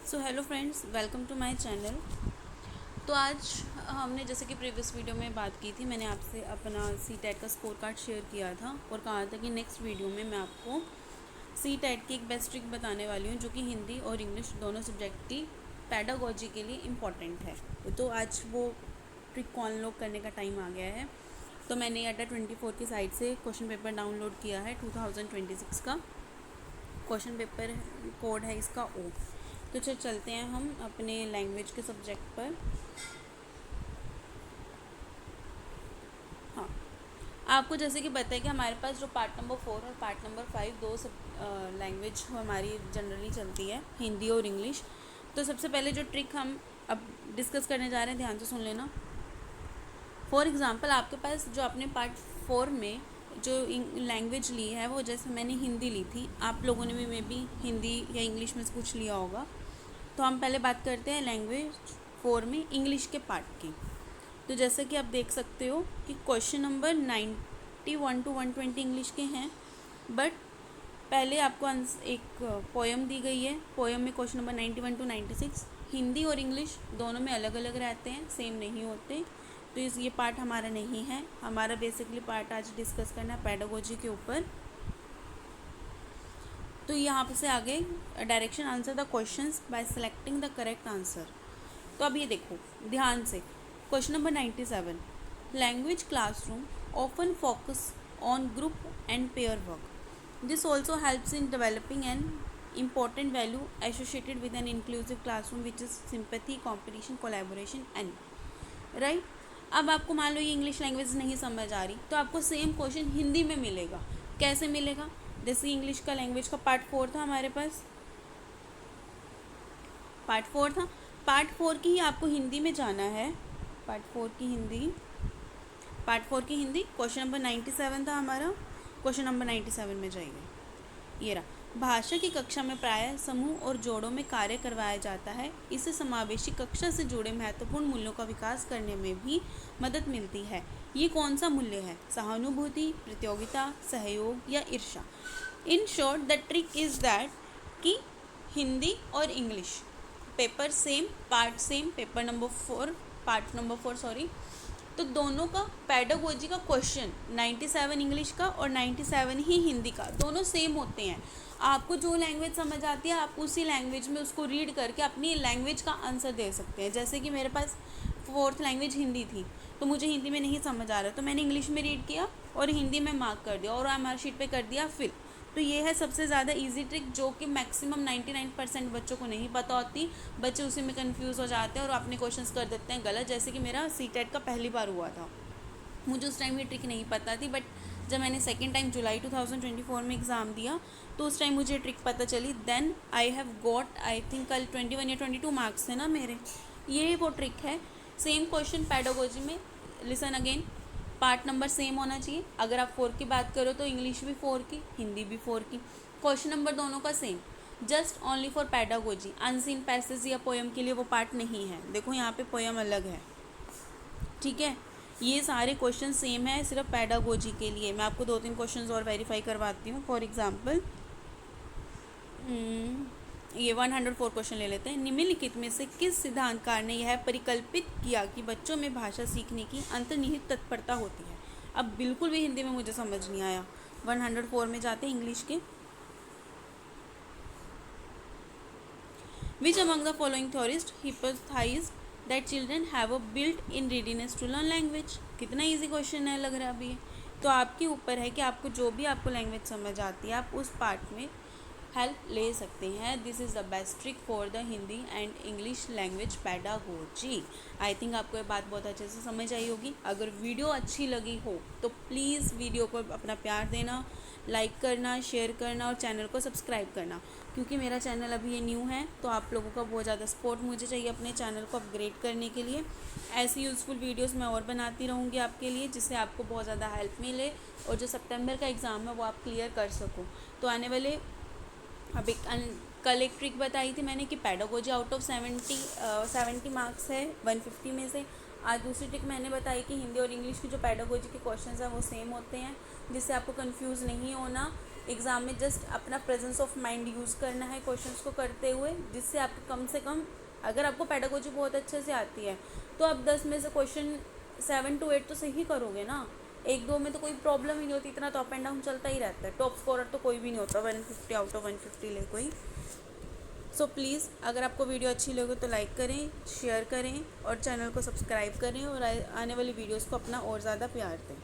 So hello friends, welcome to my channel. तो आज हमने जैसे कि प्रीवियस वीडियो में बात की थी, मैंने आपसे अपना सी टेट का स्कोर कार्ड शेयर किया था और कहा था कि नेक्स्ट वीडियो में मैं आपको सी टेट की एक बेस्ट ट्रिक बताने वाली हूँ जो कि हिंदी और इंग्लिश दोनों सब्जेक्ट की पैडागोजी के लिए इम्पॉर्टेंट है। तो आज वो ट्रिक को अनलॉक करने का टाइम आ गया है। तो मैंने Adda24 की साइट से क्वेश्चन पेपर डाउनलोड किया है 2026 का। क्वेश्चन पेपर कोड है इसका ओ। तो चलते हैं हम अपने लैंग्वेज के सब्जेक्ट पर। हाँ, आपको जैसे कि पता है कि हमारे पास जो पार्ट नंबर 4 और पार्ट नंबर 5 दो सब लैंग्वेज हमारी जनरली चलती है, हिंदी और इंग्लिश। तो सबसे पहले जो ट्रिक हम अब डिस्कस करने जा रहे हैं, ध्यान से सुन लेना। फॉर एग्ज़ाम्पल, आपके पास जो आपने पार्ट 4 में जो लैंग्वेज ली है वो जैसे मैंने हिंदी ली थी, आप लोगों ने भी मे बी हिंदी या इंग्लिश में से कुछ लिया होगा। तो हम पहले बात करते हैं लैंग्वेज 4 में इंग्लिश के पार्ट की। तो जैसे कि आप देख सकते हो कि क्वेश्चन नंबर 91 to 120 इंग्लिश के हैं, बट पहले आपको एक पोएम दी गई है। पोएम में क्वेश्चन नंबर 91 to 96 हिंदी और इंग्लिश दोनों में अलग अलग रहते हैं, सेम नहीं होते। तो ये पार्ट हमारा नहीं है। हमारा बेसिकली पार्ट आज डिस्कस करना है पैडागोजी के ऊपर। तो यहाँ पे से आगे direction answer the questions bye selecting the correct answer. तो अब ये देखो ध्यान से, question number 97, language classroom often focus on group and pair work. This also helps in developing N important value associated with an inclusive classroom which is sympathy, competition, collaboration and right। अब आपको मान लो ये English language नहीं समझ आ रही, तो आपको same question Hindi में मिलेगा। कैसे मिलेगा? जैसे इंग्लिश का लैंग्वेज का पार्ट 4 था, हमारे पास पार्ट 4 था, पार्ट 4 की ही आपको हिंदी में जाना है। पार्ट 4 की हिंदी क्वेश्चन नंबर 97 था हमारा, क्वेश्चन नंबर 97 में जाइए। ये रहा, भाषा की कक्षा में प्रायः समूह और जोड़ों में कार्य करवाया जाता है। इससे समावेशी कक्षा से जुड़े महत्वपूर्ण मूल्यों का विकास करने में भी मदद मिलती है। ये कौन सा मूल्य है? सहानुभूति, प्रतियोगिता, सहयोग या ईर्ष्या। In short the trick is that कि हिंदी और English paper same, part same, paper number 4 part number 4 sorry. तो दोनों का पैडागोजी का क्वेश्चन 97 इंग्लिश का और 97 ही हिंदी का, दोनों सेम होते हैं। आपको जो लैंग्वेज समझ आती है आप उसी लैंग्वेज में उसको रीड करके अपनी लैंग्वेज का आंसर दे सकते हैं। जैसे कि मेरे पास 4th लैंग्वेज हिंदी थी, तो मुझे हिंदी में नहीं समझ आ रहा, तो मैंने इंग्लिश में रीड किया और हिंदी में मार्क कर दिया और मार्क शीट पे कर दिया फिल। तो ये है सबसे ज़्यादा इजी ट्रिक जो कि मैक्सिमम 99% बच्चों को नहीं पता होती। बच्चे उसी में कंफ्यूज हो जाते हैं और अपने क्वेश्चंस कर देते हैं गलत। जैसे कि मेरा सी टेट का पहली बार हुआ था, मुझे उस टाइम ये ट्रिक नहीं पता थी, बट जब मैंने सेकेंड टाइम जुलाई 2024 में एग्ज़ाम दिया तो उस टाइम मुझे ट्रिक पता चली। Then I have got, I think कल 21 या 22 मार्क्स थे ना मेरे। ये वो ट्रिक है। सेम क्वेश्चन पैडागोजी में, listen again, part number same होना चाहिए। अगर आप 4 की बात करो तो इंग्लिश भी 4 की, हिंदी भी 4 की, क्वेश्चन नंबर दोनों का same. Just only for pedagogy, unseen passage या पोएम के लिए वो पार्ट नहीं है। देखो यहाँ पे पोएम अलग है, ठीक है। ये सारे क्वेश्चन सेम है, सिर्फ पैडागोजी के लिए। मैं आपको 2-3 क्वेश्चन और वेरीफाई करवाती हूँ। फॉर एग्जाम्पल ये 104 क्वेश्चन ले लेते हैं। निम्नलिखित में से किस सिद्धांतकार ने यह परिकल्पित किया कि बच्चों में भाषा सीखने की अंतर्निहित तत्परता होती है? अब बिल्कुल भी हिंदी में मुझे समझ नहीं आया। 104 में जाते हैं इंग्लिश के। Which among the following theorist hypothesized that children have a built in readiness to learn language. कितना ईजी क्वेश्चन है लग रहा है अभी। तो आपके ऊपर है कि आपको जो भी आपको लैंग्वेज समझ आती है आप उस पार्ट में हेल्प ले सकते हैं। This is the best trick for the Hindi and English language pedagogy. I think आपको ये बात बहुत अच्छे से समझ आई होगी। अगर वीडियो अच्छी लगी हो तो प्लीज़ वीडियो को अपना प्यार देना, लाइक करना, शेयर करना और चैनल को सब्सक्राइब करना, क्योंकि मेरा चैनल अभी ये न्यू है। तो आप लोगों का बहुत ज़्यादा सपोर्ट मुझे चाहिए अपने चैनल को अपग्रेड करने के लिए। ऐसी यूज़फुल वीडियोस मैं और बनाती रहूँगी आपके लिए, जिससे आपको बहुत ज़्यादा हेल्प मिले और जो सितंबर का एग्ज़ाम है वो आप क्लियर कर सको। तो आने वाले अब कल एक ट्रिक बताई थी मैंने कि पैडागोजी आउट ऑफ 70 मार्क्स है 150 में से। आज दूसरी ट्रिक मैंने बताई कि हिंदी और इंग्लिश की जो पैडागोजी के क्वेश्चंस हैं वो सेम होते हैं, जिससे आपको कंफ्यूज नहीं होना। एग्ज़ाम में जस्ट अपना प्रेजेंस ऑफ माइंड यूज़ करना है क्वेश्चंस को करते हुए, जिससे आपको कम से कम, अगर आपको पेडागोजी बहुत अच्छे से आती है तो आप 10 में से क्वेश्चन 7 to 8 तो सही करोगे ना। 1-2 में तो कोई प्रॉब्लम ही नहीं होती, इतना तो अप एंड डाउन चलता ही रहता है। टॉप स्कोरर तो कोई भी नहीं होता 150 आउट ऑफ 150 ले कोई। सो प्लीज़, अगर आपको वीडियो अच्छी लगे तो लाइक करें, शेयर करें और चैनल को सब्सक्राइब करें और आने वाली वीडियोस को अपना और ज़्यादा प्यार दें।